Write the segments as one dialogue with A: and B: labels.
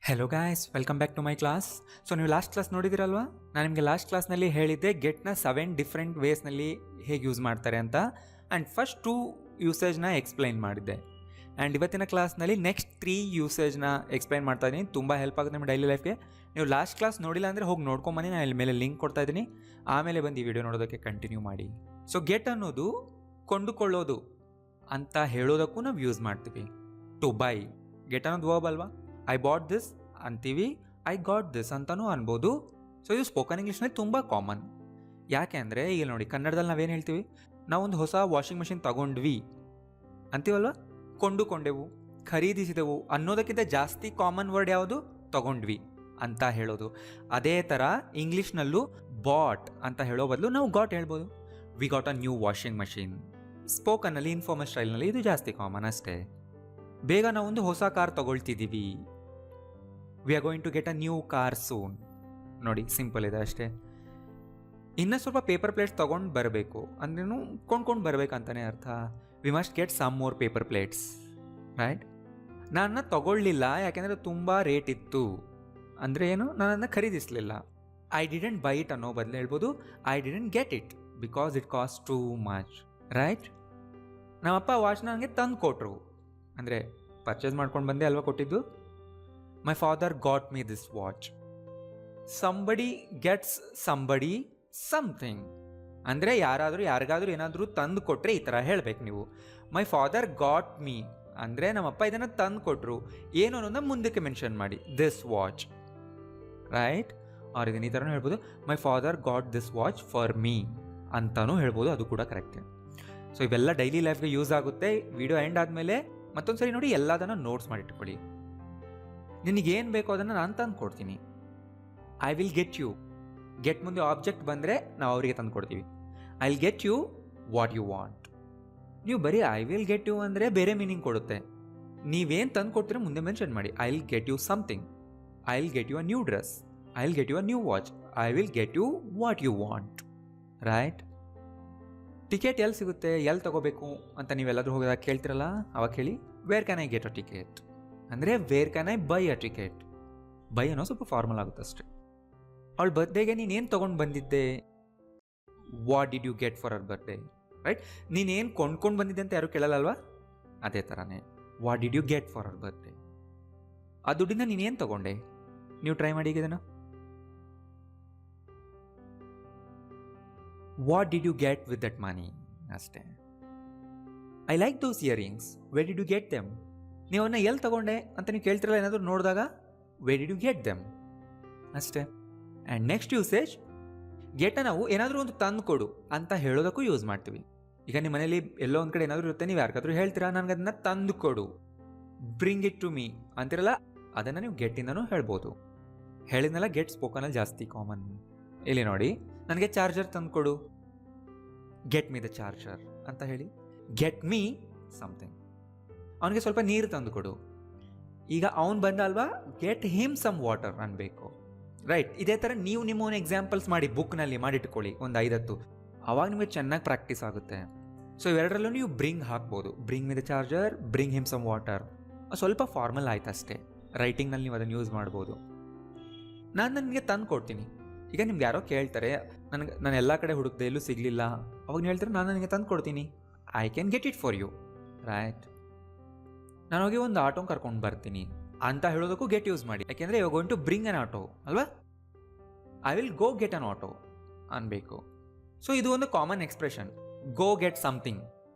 A: Hello guys, welcome back to my class. So ನೀವು last class ನೋಡಿದಿರಲ್ವಾ? ನಾನು ನಿಮಗೆ ಲಾಸ್ಟ್ ಕ್ಲಾಸ್ನಲ್ಲಿ ಹೇಳಿದ್ದೆ ಗೆಟ್ನ 7 ಡಿಫ್ರೆಂಟ್ ವೇಸ್ನಲ್ಲಿ ಹೇಗೆ ಯೂಸ್ ಮಾಡ್ತಾರೆ ಅಂತ. ಆ್ಯಂಡ್ ಫಸ್ಟ್ 2 ಯೂಸೇಜ್ನ ಎಕ್ಸ್ಪ್ಲೈನ್ ಮಾಡಿದ್ದೆ. ಆ್ಯಂಡ್ ಇವತ್ತಿನ ಕ್ಲಾಸ್ನಲ್ಲಿ ನೆಕ್ಸ್ಟ್ 3 ಯೂಸೇಜ್ನ ಎಕ್ಸ್ಪ್ಲೈನ್ ಮಾಡ್ತಾ ಇದ್ದೀನಿ. ತುಂಬ ಹೆಲ್ಪ್ ಆಗುತ್ತೆ ನಿಮ್ಮ ಡೈಲಿ ಲೈಫ್ಗೆ. ನೀವು ಲಾಸ್ಟ್ ಕ್ಲಾಸ್ ನೋಡಿಲ್ಲ ಅಂದರೆ ಹೋಗಿ ನೋಡ್ಕೊಂಬನ್ನಿ, ನಾನು ಇಲ್ಲಿ ಮೇಲೆ ಲಿಂಕ್ ಕೊಡ್ತಾ ಇದ್ದೀನಿ. ಆಮೇಲೆ ಬಂದು ಈ ವಿಡಿಯೋ ನೋಡೋದಕ್ಕೆ ಕಂಟಿನ್ಯೂ ಮಾಡಿ. ಸೊ ಗೆಟ್ ಅನ್ನೋದು ಕೊಂಡುಕೊಳ್ಳೋದು ಅಂತ ಹೇಳೋದಕ್ಕೂ ನಾವು ಯೂಸ್ ಮಾಡ್ತೀವಿ. ಟು ಬೈ, ಗೆಟ್ ಅನ್ನೋದು ವರ್ಬ್ ಅಲ್ವಾ? ಐ ಬಾಟ್ ದಿಸ್ ಅಂತೀವಿ, ಐ ಗಾಟ್ ದಿಸ್ ಅಂತಲೂ ಅನ್ಬೋದು. ಸೊ ಇದು ಸ್ಪೋಕನ್ ಇಂಗ್ಲೀಷ್ನಲ್ಲಿ ತುಂಬ ಕಾಮನ್. ಯಾಕೆ ಅಂದರೆ ಈಗ ನೋಡಿ, ಕನ್ನಡದಲ್ಲಿ ನಾವೇನು ಹೇಳ್ತೀವಿ? ನಾವೊಂದು ಹೊಸ ವಾಷಿಂಗ್ ಮಿಷಿನ್ ತಗೊಂಡ್ವಿ ಅಂತೀವಲ್ವ? ಕೊಂಡುಕೊಂಡೆವು, ಖರೀದಿಸಿದೆವು ಅನ್ನೋದಕ್ಕಿಂತ ಜಾಸ್ತಿ ಕಾಮನ್ ವರ್ಡ್ ಯಾವುದು? ತಗೊಂಡ್ವಿ ಅಂತ ಹೇಳೋದು. ಅದೇ ಥರ ಇಂಗ್ಲೀಷ್ನಲ್ಲೂ ಬಾಟ್ ಅಂತ ಹೇಳೋ ಬದಲು ನಾವು ಗಾಟ್ ಹೇಳ್ಬೋದು. We got a new washing machine. ಸ್ಪೋಕನ್ನಲ್ಲಿ, ಇನ್ಫಾರ್ಮಲ್ ಸ್ಟೈಲ್ನಲ್ಲಿ ಇದು ಜಾಸ್ತಿ ಕಾಮನ್ ಅಷ್ಟೇ. ಬೇಗ ನಾವೊಂದು ಹೊಸ ಕಾರ್ ತಗೊಳ್ತಿದ್ದೀವಿ. We are going to get a new car soon. ನೋಡಿ, ಸಿಂಪಲ್ ಇದೆ ಅಷ್ಟೇ. ಇನ್ನೂ ಸ್ವಲ್ಪ ಪೇಪರ್ ಪ್ಲೇಟ್ಸ್ ತೊಗೊಂಡು ಬರಬೇಕು ಅಂದ್ರೂ ಕೊಂಡ್ಕೊಂಡು ಬರಬೇಕಂತಾನೆ ಅರ್ಥ. We must get some more paper plates, right? ನಾನು ತಗೊಳ್ಳಿಲ್ಲ ಯಾಕೆಂದರೆ ತುಂಬ ರೇಟ್ ಇತ್ತು ಅಂದರೆ ಏನು? ನಾನು ಅದನ್ನ ಖರೀದಿಸಲಿಲ್ಲ. ಐ ಡಿಡೆಂಟ್ ಬೈ ಇಟ್ ಅನ್ನೋ ಬದಲು ಹೇಳ್ಬೋದು I didn't get it because it cost too much, right? ನಮ್ಮಪ್ಪ ವಾಚ್ನ ನನಗೆ ತಂದು ಕೊಟ್ಟರು ಅಂದರೆ ಪರ್ಚೇಸ್ ಮಾಡ್ಕೊಂಡು ಬಂದೆ ಅಲ್ವಾ ಕೊಟ್ಟಿದ್ದು. My father got me this watch. Somebody gets somebody something ಅಂದರೆ ಯಾರಿಗಾದ್ರೂ ಏನಾದರೂ ತಂದು ಕೊಟ್ಟರೆ ಈ ಥರ ಹೇಳಬೇಕು ನೀವು. ಮೈ ಫಾದರ್ ಗಾಟ್ ಮೀ ಅಂದರೆ ನಮ್ಮಪ್ಪ ಇದನ್ನು ತಂದು ಕೊಟ್ಟರು, ಏನು ಅನ್ನೋದನ್ನ ಮುಂದಕ್ಕೆ ಮೆನ್ಷನ್ ಮಾಡಿ, ದಿಸ್ ವಾಚ್, ರೈಟ್? ಅವ್ರು ಇದನ್ನು ಈ ಥರನೂ ಹೇಳ್ಬೋದು, my father got this watch for me ಅಂತಲೂ ಹೇಳ್ಬೋದು. ಅದು ಕೂಡ ಕರೆಕ್ಟೇ. ಸೊ ಇವೆಲ್ಲ ಡೈಲಿ ಲೈಫ್ಗೆ ಯೂಸ್ ಆಗುತ್ತೆ. ವಿಡಿಯೋ ಎಂಡ್ ಆದಮೇಲೆ ಮತ್ತೊಂದು ಸರಿ ನೋಡಿ, ಎಲ್ಲದನ್ನು ನೋಟ್ಸ್ ಮಾಡಿಟ್ಕೊಳ್ಳಿ. ನಿನಗೇನು ಬೇಕೋ ಅದನ್ನು ನಾನು ತಂದು ಕೊಡ್ತೀನಿ. I will get you. Get ಮುಂದೆ ಆಬ್ಜೆಕ್ಟ್ ಬಂದರೆ ನಾವು ಅವರಿಗೆ ತಂದು ಕೊಡ್ತೀವಿ. I will get you what you want. ನೀವು ಬರೀ ಐ ವಿಲ್ ಗೆಟ್ ಯು ಅಂದರೆ ಬೇರೆ ಮೀನಿಂಗ್ ಕೊಡುತ್ತೆ. ನೀವೇನು ತಂದು ಕೊಡ್ತೀರೋ ಮುಂದೆ ಮೆನ್ಷನ್ ಮಾಡಿ. I will get you something. I will get you a new dress. I will get you a new watch. I will get you what you want, right? Ticket ಎಲ್ಲಿ ಸಿಗುತ್ತೆ, ಎಲ್ಲಿ ತಗೋಬೇಕು ಅಂತ ನೀವೆಲ್ಲಾದರೂ ಹೋಗಿದಾಗ ಕೇಳ್ತಿರಲ್ಲ, ಅವಾಗ ಹೇಳಿ where can I get a ticket ಅಂದರೆ where can I buy a ticket. Buy ಅನ್ನೋ ಸ್ವಲ್ಪ ಫಾರ್ಮಲ್ ಆಗುತ್ತೆ ಅಷ್ಟೇ. ಅವಳ ಬರ್ತ್ಡೇಗೆ ನೀನೇನು ತೊಗೊಂಡು ಬಂದಿದ್ದೆ? What did you get for our birthday, right? ನೀನೇನು ಕೊಂಡ್ಕೊಂಡು ಬಂದಿದ್ದೆ ಅಂತ ಯಾರು ಕೇಳಲ್ಲಲ್ವಾ? ಅದೇ ಥರನೇ what did you get for our birthday. ಆ ದುಡ್ಡಿಂದ ನೀನೇನು ತೊಗೊಂಡೆ? ನೀವು ಟ್ರೈ ಮಾಡಿ ಇದನ್ನು. What did you get with that money ಅಷ್ಟೇ. I like those earrings, where did you get them. ನೀವು ಅವನ್ನ ಎಲ್ಲಿ ತಗೊಂಡೆ ಅಂತ ನೀವು ಕೇಳ್ತಿರಲ್ಲ ಏನಾದರೂ ನೋಡಿದಾಗ, where did you get them ಅಷ್ಟೇ. ಆ್ಯಂಡ್ ನೆಕ್ಸ್ಟ್ ಯೂಸೇಜ್, ಗೆಟ್ ನಾವು ಏನಾದರೂ ಒಂದು ತಂದು ಕೊಡು ಅಂತ ಹೇಳೋದಕ್ಕೂ ಯೂಸ್ ಮಾಡ್ತೀವಿ. ಈಗ ನಿಮ್ಮ ಮನೇಲಿ ಎಲ್ಲೋ ಒಂದು ಕಡೆ ಏನಾದರೂ ಇರುತ್ತೆ, ನೀವು ಯಾರಿಗಾದ್ರೂ ಹೇಳ್ತೀರಾ ನನಗೆ ಅದನ್ನು ತಂದು ಕೊಡು, ಬ್ರಿಂಗ್ ಇಟ್ ಟು ಮೀ ಅಂತಿರಲ್ಲ, ಅದನ್ನು ನೀವು ಗೆಟ್ಟಿಂದನೂ ಹೇಳ್ಬೋದು. ಹೇಳಿದ್ನಲ್ಲ, ಗೆಟ್ ಸ್ಪೋಕನಲ್ಲಿ ಜಾಸ್ತಿ ಕಾಮನ್. ಇಲ್ಲಿ ನೋಡಿ, ನನಗೆ ಚಾರ್ಜರ್ ತಂದು ಕೊಡು, ಗೆಟ್ ಮೀ ದ ಚಾರ್ಜರ್ ಅಂತ ಹೇಳಿ. Get me something. ಅವನಿಗೆ ಸ್ವಲ್ಪ ನೀರು ತಂದು ಕೊಡು. ಈಗ ಅವನು ಬಂದ ಅಲ್ವಾ, ಗೆಟ್ ಹಿಮ್ ಸಮ್ ವಾಟರ್ ಅನ್ಬೇಕು, ರೈಟ್? ಇದೇ ಥರ ನೀವು ನಿಮ್ಮ ಎಕ್ಸಾಂಪಲ್ಸ್ ಮಾಡಿ ಬುಕ್ನಲ್ಲಿ ಮಾಡಿಟ್ಕೊಳ್ಳಿ, ಒಂದು 5-10. ಅವಾಗ ನಿಮಗೆ ಚೆನ್ನಾಗಿ ಪ್ರಾಕ್ಟೀಸ್ ಆಗುತ್ತೆ. ಸೊ ಇವೆರಡರಲ್ಲೂ ನೀವು ಬ್ರಿಂಗ್ ಹಾಕ್ಬೋದು. Bring me the charger, bring him some water. ಸ್ವಲ್ಪ ಫಾರ್ಮಲ್ ಆಯ್ತು ಅಷ್ಟೇ. ರೈಟಿಂಗ್ನಲ್ಲಿ ನೀವು ಅದನ್ನು ಯೂಸ್ ಮಾಡ್ಬೋದು. ನಾನು ನನಗೆ ತಂದು ಕೊಡ್ತೀನಿ. ಈಗ ನಿಮ್ಗೆ ಯಾರೋ ಕೇಳ್ತಾರೆ, ನಾನು ಎಲ್ಲ ಕಡೆ ಹುಡುಕ್ದೆ ಎಲ್ಲೂ ಸಿಗಲಿಲ್ಲ, ಅವಾಗ ನೀವು ಹೇಳ್ತಾರೆ ನಾನು ನನಗೆ ತಂದು ಕೊಡ್ತೀನಿ, I can get it for you, right? ನಾನು ಹೋಗಿ ಒಂದು ಆಟೋ ಕರ್ಕೊಂಡು ಬರ್ತೀನಿ ಅಂತ ಹೇಳೋದಕ್ಕೂ ಗೆಟ್ ಯೂಸ್ ಮಾಡಿ. ಯಾಕೆಂದರೆ ಇವಾಗ going to bring an auto ಅಲ್ವಾ? I will go get an auto ಅನ್ಬೇಕು. ಸೊ ಇದು ಒಂದು common expression. Go get something,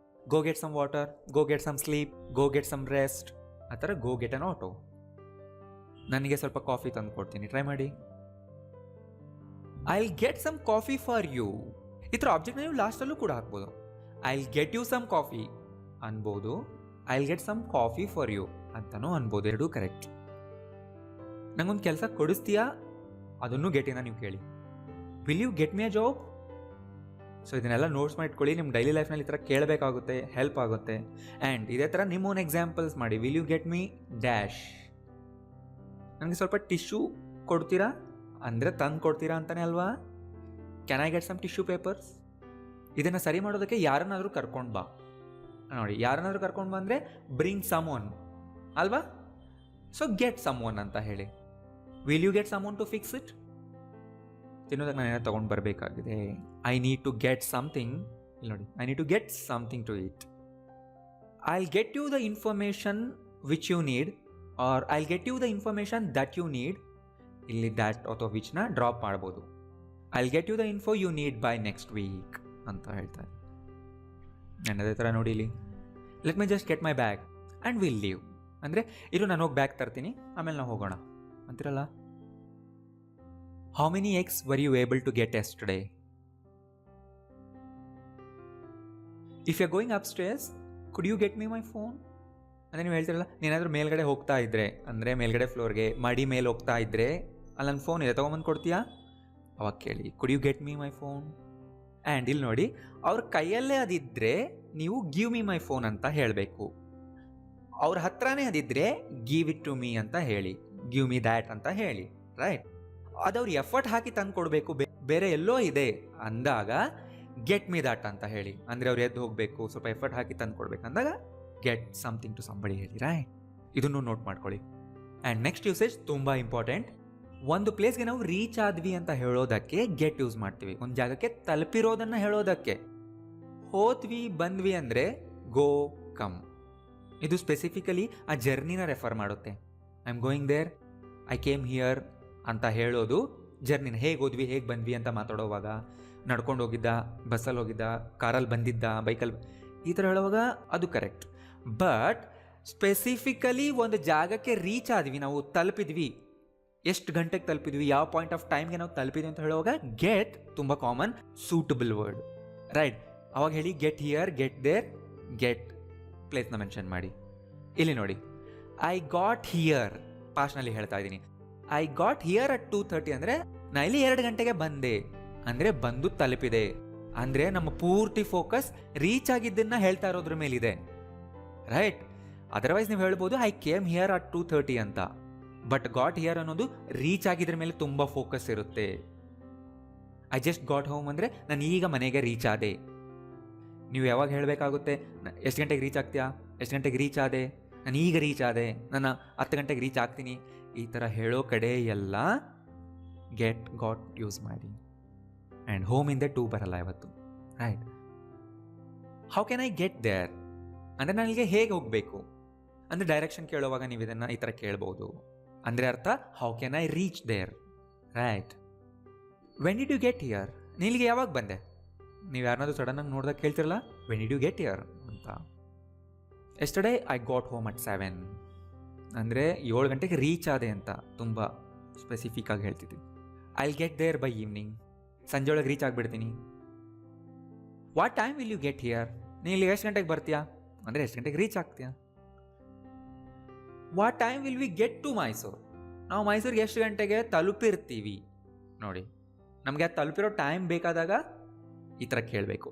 A: go get some water, go get some sleep, go get some rest, ಆ ಥರ ಗೋ get an auto. ನನಗೆ ಸ್ವಲ್ಪ coffee ತಂದು ಕೊಡ್ತೀನಿ, ಟ್ರೈ ಮಾಡಿ. I will get some coffee for you. ಈ ಥರ ಆಬ್ಜೆಕ್ಟ್ ನೀವು ಲಾಸ್ಟಲ್ಲೂ ಕೂಡ ಹಾಕ್ಬೋದು. I will get you some coffee ಅನ್ಬೋದು, I will get some coffee for you ಅಂತಲೂ ಅನ್ಬೋದು. ಎರಡೂ ಕರೆಕ್ಟ್. ನಂಗೊಂದು ಕೆಲಸ ಕೊಡಿಸ್ತೀಯಾ, ಅದನ್ನು ಗೆಟಿಂದ ನೀವು ಕೇಳಿ. Will you get me a job? So ಇದನ್ನೆಲ್ಲ ನೋಟ್ಸ್ ಮಾಡಿ ಇಟ್ಕೊಳ್ಳಿ. ನಿಮ್ಮ ಡೈಲಿ ಲೈಫ್ನಲ್ಲಿ ಈ ಥರ ಕೇಳಬೇಕಾಗುತ್ತೆ, ಹೆಲ್ಪ್ ಆಗುತ್ತೆ. ಆ್ಯಂಡ್ ಇದೇ ಥರ ನಿಮ್ಮ ಓನ್ ಎಕ್ಸಾಂಪಲ್ಸ್ ಮಾಡಿ. Will you get me dash. ನನಗೆ ಸ್ವಲ್ಪ ಟಿಶ್ಯೂ ಕೊಡ್ತೀರಾ ಅಂದರೆ ತಂದು ಕೊಡ್ತೀರಾ ಅಂತಲೇ ಅಲ್ವಾ? Can I get some tissue papers? ಇದನ್ನು ಸರಿ ಮಾಡೋದಕ್ಕೆ ಯಾರನ್ನಾದರೂ ಕರ್ಕೊಂಡು ಬಾ. ನೋಡಿ, ಯಾರನ್ನಾದರೂ ಕರ್ಕೊಂಡು ಬಂದರೆ ಬ್ರಿಂಗ್ ಸಮ್ ಒನ್ ಅಲ್ವಾ? ಸೊ ಗೆಟ್ ಸಮ್ ಒನ್ ಅಂತ ಹೇಳಿ. Will you get someone to fix it? ತಿನ್ನೋದಕ್ಕೆ ನಾನು ಏನೋ ತೊಗೊಂಡು ಬರಬೇಕಾಗಿದೆ. I need to get something. ಇಲ್ಲಿ ನೋಡಿ, I need to get something to eat. I'll get you the information which you need, or I'll get you the information that you need. ಇಲ್ಲಿ that ಅಥವಾ ವಿಚ್ನ ಡ್ರಾಪ್ ಮಾಡ್ಬೋದು. I'll get you the info you need by next week ಅಂತ ಹೇಳ್ತಾರೆ. ನಾನು ಅದೇ ಥರ ನೋಡಿ ಇಲ್ಲಿ, let me just get my bag and will leave. ಅಂದರೆ ಇರು ನಾನು ಹೋಗಿ ಬ್ಯಾಗ್ ತರ್ತೀನಿ, ಆಮೇಲೆ ನಾವು ಹೋಗೋಣ ಅಂತಿರಲ್ಲ. How many eggs were you able to get yesterday? If you are going upstairs, could you get me my phone? ಅಂದರೆ ನೀವು ಹೇಳ್ತಿರಲ್ಲ, ನೀನಾದರೂ ಮೇಲ್ಗಡೆ ಹೋಗ್ತಾ ಇದ್ದರೆ, ಅಂದರೆ ಮೇಲ್ಗಡೆ ಫ್ಲೋರ್ಗೆ ಮಡಿ ಮೇಲೆ ಹೋಗ್ತಾ ಇದ್ದರೆ, ಅಲ್ಲಿ ನನ್ನ ಫೋನ್ ಇದೆ, ತೊಗೊಂಬಂದು ಕೊಡ್ತೀಯಾ? ಅವಾಗ ಕೇಳಿ, could you get me my phone? And ಇಲ್ಲಿ ನೋಡಿ, ಅವ್ರ ಕೈಯಲ್ಲೇ ಅದಿದ್ದರೆ ನೀವು ಗಿವ್ ಮಿ ಮೈ ಫೋನ್ ಅಂತ ಹೇಳಬೇಕು. ಅವ್ರ ಹತ್ರನೇ ಅದಿದ್ದರೆ ಗಿವ್ ಇಟ್ ಟು ಮೀ ಅಂತ ಹೇಳಿ, ಗಿವ್ ಮಿ ದ್ಯಾಟ್ ಅಂತ ಹೇಳಿ, ರೈಟ್? ಅದವ್ರು ಎಫರ್ಟ್ ಹಾಕಿ ತಂದು ಕೊಡಬೇಕು, ಬೇರೆ ಎಲ್ಲೋ ಇದೆ ಅಂದಾಗ ಗೆಟ್ ಮಿ ದ್ಯಾಟ್ ಅಂತ ಹೇಳಿ. ಅಂದರೆ ಅವ್ರು ಎದ್ದು ಹೋಗಬೇಕು, ಸ್ವಲ್ಪ ಎಫರ್ಟ್ ಹಾಕಿ ತಂದು ಕೊಡ್ಬೇಕು ಅಂದಾಗ ಗೆಟ್ ಸಮಥಿಂಗ್ ಟು ಸಂಬಡಿ ಹೇಳಿ, ರೈಟ್? ಇದನ್ನು ನೋಟ್ ಮಾಡ್ಕೊಳ್ಳಿ. ಆ್ಯಂಡ್ ನೆಕ್ಸ್ಟ್ ಯೂಸೇಜ್ ತುಂಬ ಇಂಪಾರ್ಟೆಂಟ್. ಒಂದು ಪ್ಲೇಸ್ಗೆ ನಾವು ರೀಚ್ ಆದ್ವಿ ಅಂತ ಹೇಳೋದಕ್ಕೆ ಗೆಟ್ ಯೂಸ್ ಮಾಡ್ತೀವಿ. ಒಂದು ಜಾಗಕ್ಕೆ ತಲುಪಿರೋದನ್ನು ಹೇಳೋದಕ್ಕೆ. ಹೋದ್ವಿ ಬಂದ್ವಿ ಅಂದರೆ ಗೋ, ಕಮ್. ಇದು ಸ್ಪೆಸಿಫಿಕಲಿ ಆ ಜರ್ನಿನ ರೆಫರ್ ಮಾಡುತ್ತೆ. I am going there, I came here ಅಂತ ಹೇಳೋದು ಜರ್ನಿನ. ಹೇಗೆ ಹೋದ್ವಿ, ಹೇಗೆ ಬಂದ್ವಿ ಅಂತ ಮಾತಾಡೋವಾಗ, ನಡ್ಕೊಂಡು ಹೋಗಿದ್ದ, ಬಸ್ಸಲ್ಲಿ ಹೋಗಿದ್ದ, ಕಾರಲ್ಲಿ ಬಂದಿದ್ದ, ಬೈಕಲ್ಲಿ, ಈ ಥರ ಹೇಳುವಾಗ ಅದು ಕರೆಕ್ಟ್. ಬಟ್ ಸ್ಪೆಸಿಫಿಕಲಿ ಒಂದು ಜಾಗಕ್ಕೆ ರೀಚ್ ಆದ್ವಿ, ನಾವು ತಲುಪಿದ್ವಿ, ಎಷ್ಟು ಗಂಟೆಗೆ ತಲುಪಿದ್ವಿ, ಯಾವ ಪಾಯಿಂಟ್ ಆಫ್ ಟೈಮ್ಗೆ ನಾವು ತಲುಪಿದ್ವಿ ಅಂತ ಹೇಳುವಾಗ ಗೆಟ್ ತುಂಬ ಕಾಮನ್, ಸೂಟಬಲ್ ವರ್ಡ್, ರೈಟ್? ಅವಾಗ ಹೇಳಿ get here, get there, get ಪ್ಲೇಸ್ನ ಮೆನ್ಷನ್ ಮಾಡಿ. ಇಲ್ಲಿ ನೋಡಿ, ಐ ಗಾಟ್ ಹಿಯರ್ ಪಾಸ್ಟ್ನಲ್ಲಿ ಹೇಳ್ತಾ ಇದ್ದೀನಿ. ಐ ಗಾಟ್ ಹಿಯರ್ ಅಟ್ 2:30 ಅಂದರೆ ನಾ ಇಲ್ಲಿ 2 ಗಂಟೆಗೆ ಬಂದೆ, ಅಂದರೆ ಬಂದು ತಲುಪಿದೆ. ಅಂದರೆ ನಮ್ಮ ಪೂರ್ತಿ ಫೋಕಸ್ ರೀಚ್ ಆಗಿದ್ದನ್ನ ಹೇಳ್ತಾ ಇರೋದ್ರ ಮೇಲಿದೆ, ರೈಟ್? ಅದರ್ವೈಸ್ ನೀವು ಹೇಳ್ಬೋದು ಐ ಕೇಮ್ ಹಿಯರ್ ಅಟ್ 2:30 ಅಂತ. ಬಟ್ ಗಾಟ್ ಹಿಯರ್ ಅನ್ನೋದು ರೀಚ್ ಆಗಿದ್ರ ಮೇಲೆ ತುಂಬ ಫೋಕಸ್ ಇರುತ್ತೆ. ಐ ಜಸ್ಟ್ ಗಾಟ್ ಹೋಮ್ ಅಂದರೆ ನಾನು ಈಗ ಮನೆಗೆ ರೀಚ್ ಆದೆ. ನೀವು ಯಾವಾಗ ಹೇಳಬೇಕಾಗುತ್ತೆ, ಎಷ್ಟು ಗಂಟೆಗೆ ರೀಚ್ ಆಗ್ತೀಯಾ, ಎಷ್ಟು ಗಂಟೆಗೆ ರೀಚ್ ಆದೆ, ನಾನು ಈಗ ರೀಚ್ ಆದೆ, ನಾನು 10 ಗಂಟೆಗೆ ರೀಚ್ ಆಗ್ತೀನಿ, ಈ ಥರ ಹೇಳೋ ಕಡೆ ಎಲ್ಲ ಗೆಟ್, ಗಾಟ್ ಯೂಸ್ ಮಾಡಿ. ಆ್ಯಂಡ್ ಹೋಮ್ ಇಂದ ಟು ಬರಲ್ಲ ಇವತ್ತು, right? How can I get there ಅಂದರೆ ನನಗೆ ಹೇಗೆ ಹೋಗಬೇಕು ಅಂದರೆ ಡೈರೆಕ್ಷನ್ ಕೇಳುವಾಗ ನೀವು ಇದನ್ನು ಈ ಥರ ಕೇಳ್ಬೋದು. ಅಂದರೆ ಅರ್ಥ how can I reach there, right? When did you get here, ನೀಲಿಗೆ ಯಾವಾಗ ಬಂದೆ? ನೀವು ಯಾರನ್ನಾದ್ರೂ ಸಡನ್ನಾಗಿ ನೋಡಿದಾಗ ಕೇಳ್ತಿರಲ್ಲ, when did you get here ಅಂತ. Yesterday I got home at 7 ಅಂದರೆ 7 ಗಂಟೆಗೆ ರೀಚ್ ಆದೆ ಅಂತ ತುಂಬ ಸ್ಪೆಸಿಫಿಕ್ ಆಗಿ ಹೇಳ್ತಿದ್ವಿ. I will get there by evening, ಸಂಜೆ ಒಳಗೆ ರೀಚ್ ಆಗಿಬಿಡ್ತೀನಿ. What time will you get here, ನೀನು ಇಲ್ಲಿ ಎಷ್ಟು ಗಂಟೆಗೆ ಬರ್ತೀಯಾ ಅಂದರೆ ಎಷ್ಟು ಗಂಟೆಗೆ ರೀಚ್ ಆಗ್ತೀಯಾ. What time will we get to Mysuru, ನಾವು ಮೈಸೂರಿಗೆ ಎಷ್ಟು ಗಂಟೆಗೆ ತಲುಪಿರ್ತೀವಿ. ನೋಡಿ, ನಮಗೆ ಅದು ತಲುಪಿರೋ ಟೈಮ್ ಬೇಕಾದಾಗ ಈ ಥರ ಕೇಳಬೇಕು,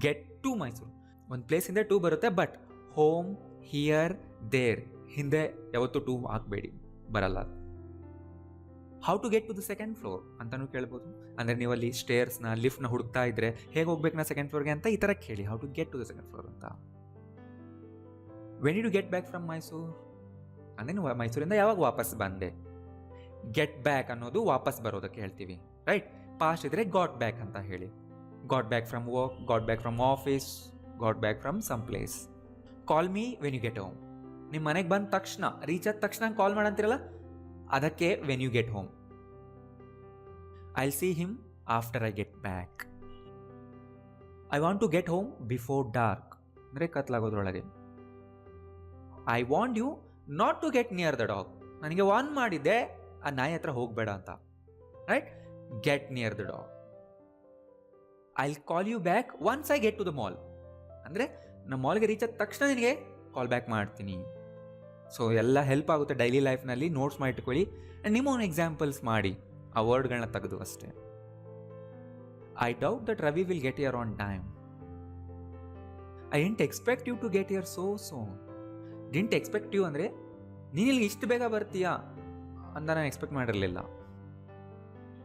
A: ಗೆಟ್ ಟು ಮೈಸೂರು. ಒಂದು ಪ್ಲೇಸಿಂದ ಟು ಬರುತ್ತೆ, ಬಟ್ ಹೋಮ್, ಹಿಯರ್, ದೇರ್ ಹಿಂದೆ ಯಾವತ್ತೂ ಟು ಹಾಕಬೇಡಿ, ಬರಲ್ಲ. How to get to the second floor ಅಂತಲೂ ಕೇಳ್ಬೋದು. ಅಂದರೆ ನೀವು ಅಲ್ಲಿ ಸ್ಟೇರ್ಸ್ನ, ಲಿಫ್ಟ್ನ ಹುಡುಕ್ತಾ ಇದ್ರೆ ಹೇಗೆ ಹೋಗ್ಬೇಕು ನಾ ಸೆಕೆಂಡ್ ಫ್ಲೋರ್ಗೆ ಅಂತ ಈ ಥರ ಕೇಳಿ, how to get to the second floor ಅಂತ. When did you get back from Mysuru ಅಂದರೆ ನೀವು ಮೈಸೂರಿಂದ ಯಾವಾಗ ವಾಪಸ್ ಬಂದೆ. ಗೆಟ್ ಬ್ಯಾಕ್ ಅನ್ನೋದು ವಾಪಸ್ ಬರೋದಕ್ಕೆ ಹೇಳ್ತೀವಿ, ರೈಟ್? ಪಾಸ್ಟ್ ಇದ್ರೆ ಗಾಟ್ ಬ್ಯಾಕ್ ಅಂತ ಹೇಳಿ. Got back from work, got back from office, got back from some place. Call me when you get home, ನಿಮ್ಮ ಮನೆಗೆ ಬಂದ ತಕ್ಷಣ, ರೀಚ್ ಆದ ತಕ್ಷಣ ಕಾಲ್ ಮಾಡಂತಿರಲ್ಲ, ಅದಕ್ಕೆ when you get home. I will see him after I get back. I want to get home before dark ಅಂದರೆ ಕತ್ಲಾಗೋದ್ರೊಳಗೆ. I want you not to get near the dog, ನನಗೆ ವಾರ್ನ್ ಮಾಡಿದ್ದೆ ಆ ನಾಯಿ ಹತ್ರ ಹೋಗಬೇಡ ಅಂತ, right? Get near the dog. I will call you back once I get to the mall ಅಂದರೆ ನಮ್ಮ ಮಾಲ್ಗೆ ರೀಚ್ ಆದ ತಕ್ಷಣ ನಿನಗೆ ಕಾಲ್ ಬ್ಯಾಕ್ ಮಾಡ್ತೀನಿ. ಸೊ ಎಲ್ಲ ಹೆಲ್ಪ್ ಆಗುತ್ತೆ ಡೈಲಿ ಲೈಫ್ನಲ್ಲಿ. ನೋಟ್ಸ್ ಮಾಡಿಟ್ಕೊಳ್ಳಿ ಆ್ಯಂಡ್ ನಿಮ್ಮ ಓನ್ ಎಕ್ಸಾಂಪಲ್ಸ್ ಮಾಡಿ, ಆ ವರ್ಡ್ಗಳನ್ನ ತೆಗೆದು ಅಷ್ಟೇ. I doubt that Ravi will get here on time. I didn't expect you to get here so soon. Didn't expect you ಅಂದರೆ ನೀನು ಇಲ್ಲಿಗೆ ಇಷ್ಟು ಬೇಗ ಬರ್ತೀಯಾ ಅಂತ ನಾನು ಎಕ್ಸ್ಪೆಕ್ಟ್ ಮಾಡಿರಲಿಲ್ಲ.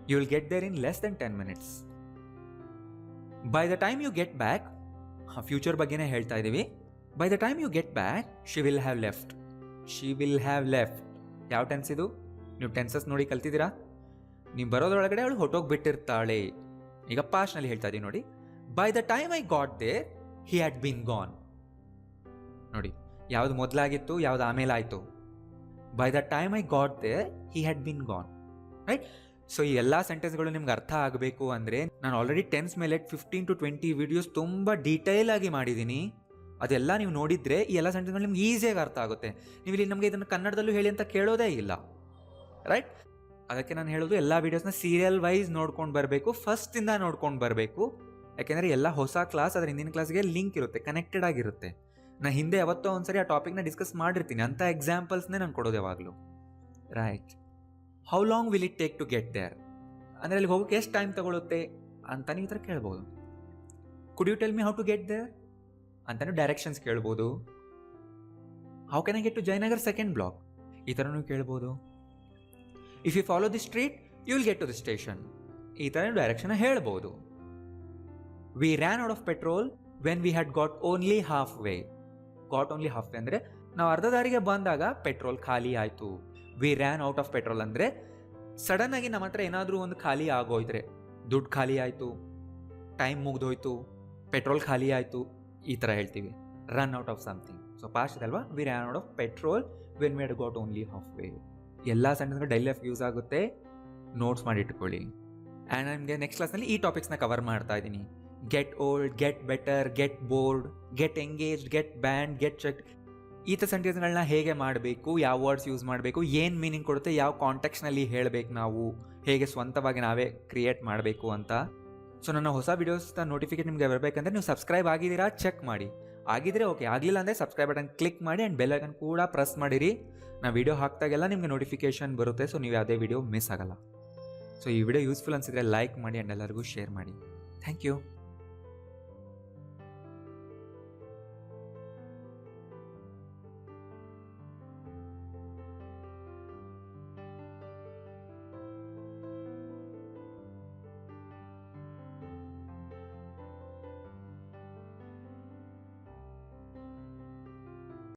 A: You will get there in less than 10 minutes. By the time you get back, future ಬಗ್ಗೆನೇ ಹೇಳ್ತಾ ಇದ್ದೀವಿ. By the time you get back she will have left. She will have left ಯಾವ ಟೆನ್ಸ್ ಇದು? ನೀವು tenses ನೋಡಿ ಕಲ್ತಿದ್ದೀರಾ. ನೀವು ಬರೋದ್ರೊಳಗಡೆ ಅವಳು ಹೊಟ್ಟೋಗ್ಬಿಟ್ಟಿರ್ತಾಳೆ. ಈಗ ಪಾಸ್ಟ್ನಲ್ಲಿ ಹೇಳ್ತಾ ಇದ್ದೀನಿ ನೋಡಿ, by the time I got there he had been gone. ನೋಡಿ, ಯಾವ್ದು ಮೊದಲಾಗಿತ್ತು, ಯಾವ್ದು ಆಮೇಲೆ ಆಯಿತು. By the time I got there he had been gone, right? So ಈ ಎಲ್ಲ ಸೆಂಟೆನ್ಸ್ಗಳು ನಿಮ್ಗೆ ಅರ್ಥ ಆಗಬೇಕು ಅಂದರೆ ನಾನು ಆಲ್ರೆಡಿ ಟೆನ್ಸ್ ಮೇಲೆ 15 to 20 ವಿಡಿಯೋಸ್ ತುಂಬ ಡೀಟೇಲ್ ಆಗಿ ಮಾಡಿದ್ದೀನಿ. ಅದೆಲ್ಲ ನೀವು ನೋಡಿದರೆ ಈ ಎಲ್ಲ ಸೆಂಟೆನ್ಸ್ಗಳು ನಿಮ್ಗೆ ಈಸಿಯಾಗಿ ಅರ್ಥ ಆಗುತ್ತೆ. ನೀವು ಇಲ್ಲಿ ನಮಗೆ ಇದನ್ನು ಕನ್ನಡದಲ್ಲೂ ಹೇಳಿ ಅಂತ ಕೇಳೋದೇ ಇಲ್ಲ, ರೈಟ್? ಅದಕ್ಕೆ ನಾನು ಹೇಳೋದು ಎಲ್ಲ ವೀಡಿಯೋಸ್ನ ಸೀರಿಯಲ್ ವೈಸ್ ನೋಡ್ಕೊಂಡು ಬರಬೇಕು, ಫಸ್ಟಿಂದ ನೋಡ್ಕೊಂಡು ಬರಬೇಕು. ಯಾಕೆಂದರೆ ಎಲ್ಲ ಹೊಸ ಕ್ಲಾಸ್ ಅದರ ಹಿಂದಿನ ಕ್ಲಾಸ್ಗೆ ಲಿಂಕ್ ಇರುತ್ತೆ, ಕನೆಕ್ಟೆಡ್ ಆಗಿರುತ್ತೆ. ನಾನು ಹಿಂದೆ ಯಾವತ್ತೋ ಒಂದ್ಸರಿ ಆ ಟಾಪಿಕ್ನ ಡಿಸ್ಕಸ್ ಮಾಡಿರ್ತೀನಿ, ಅಂಥ ಎಕ್ಸಾಂಪಲ್ಸ್ನೇ ನಾನು ಕೊಡೋದು ಯಾವಾಗಲೂ, right? How long will it take to get there ಅಂದರೆ ಅಲ್ಲಿ ಹೋಗೋಕ್ಕೆ ಎಷ್ಟು ಟೈಮ್ ತಗೊಳುತ್ತೆ ಅಂತ ನೀವು ಈ ಥರ ಕೇಳ್ಬೋದು. Could you tell me how to get there ಅಂತ ನೀವು ಡೈರೆಕ್ಷನ್ಸ್ ಕೇಳ್ಬೋದು. How can I get to Jayanagar second block ಈ ಥರ ನೀವು ಕೇಳ್ಬೋದು. If you follow the street you will get to the station ಈ ಥರ ನೀವು ಡೈರೆಕ್ಷನ್ ಹೇಳ್ಬೋದು. We ran out of petrol when we had got only half way. Got only half way ಅಂದರೆ ನಾವು ಅರ್ಧ ದಾರಿಗೆ ಬಂದಾಗ ಪೆಟ್ರೋಲ್ ಖಾಲಿ ಆಯಿತು. We ran out of petrol ಅಂದರೆ ಸಡನ್ ಆಗಿ ನಮ್ಮ ಹತ್ರ ಏನಾದರೂ ಒಂದು ಖಾಲಿ ಆಗೋಯ್ದ್ರೆ, ದುಡ್ಡು ಖಾಲಿ ಆಯಿತು, ಟೈಮ್ ಮುಗ್ದೋಯ್ತು, ಪೆಟ್ರೋಲ್ ಖಾಲಿ ಆಯಿತು, ಈ ಥರ ಹೇಳ್ತೀವಿ, run out of something. So past ಇದಲ್ವಾ, we ran out of petrol when we had got only half way. ಎಲ್ಲ ಸೆಂಟೆನ್ಸ್ಗಳು ಡೈಲಿ ಲೈಫ್ ಯೂಸ್ ಆಗುತ್ತೆ, ನೋಟ್ಸ್ ಮಾಡಿ ಇಟ್ಕೊಳ್ಳಿ. ಆ್ಯಂಡ್ ನನಗೆ ನೆಕ್ಸ್ಟ್ ಕ್ಲಾಸ್ನಲ್ಲಿ ಈ ಟಾಪಿಕ್ಸ್ನ ಕವರ್ ಮಾಡ್ತಾ ಇದ್ದೀನಿ. Get old, get better, get bored, get engaged, get band, get checked. ಈ ಥರ ಸೆಂಟೆನ್ಸ್ಗಳನ್ನ ಹೇಗೆ ಮಾಡಬೇಕು, ಯಾವ ವರ್ಡ್ಸ್ ಯೂಸ್ ಮಾಡಬೇಕು, ಏನು ಮೀನಿಂಗ್ ಕೊಡುತ್ತೆ, ಯಾವ ಕಾಂಟೆಕ್ಸ್ನಲ್ಲಿ ಹೇಳಬೇಕು, ನಾವು ಹೇಗೆ ಸ್ವಂತವಾಗಿ ನಾವೇ ಕ್ರಿಯೇಟ್ ಮಾಡಬೇಕು ಅಂತ. ಸೊ ನನ್ನ ಹೊಸ ವೀಡಿಯೋಸ್ನ ನೋಟಿಫಿಕೇಶನ್ ನಿಮಗೆ ಬರಬೇಕಂದ್ರೆ ನೀವು ಸಬ್ಸ್ಕ್ರೈಬ್ ಆಗಿದ್ದೀರಾ ಚೆಕ್ ಮಾಡಿ. ಆಗಿದ್ರೆ ಓಕೆ, ಆಗಲಿಲ್ಲ ಅಂದರೆ ಸಬ್ಸ್ಕ್ರೈಬ್ ಬಟನ್ ಕ್ಲಿಕ್ ಮಾಡಿ ಆ್ಯಂಡ್ ಬೆಲ್ ಐಕನ್ ಕೂಡ ಪ್ರೆಸ್ ಮಾಡಿರಿ. ನಾನು ವೀಡಿಯೋ ಹಾಕ್ದಾಗೆಲ್ಲ ನಿಮಗೆ ನೋಟಿಫಿಕೇಶನ್ ಬರುತ್ತೆ, ಸೊ ನೀವು ಯಾವುದೇ ವೀಡಿಯೋ ಮಿಸ್ ಆಗಲ್ಲ. ಸೊ ಈ ವಿಡಿಯೋ ಯೂಸ್ಫುಲ್ ಅನಿಸಿದರೆ ಲೈಕ್ ಮಾಡಿ ಆ್ಯಂಡ್ ಎಲ್ಲರಿಗೂ ಶೇರ್ ಮಾಡಿ. Thank you.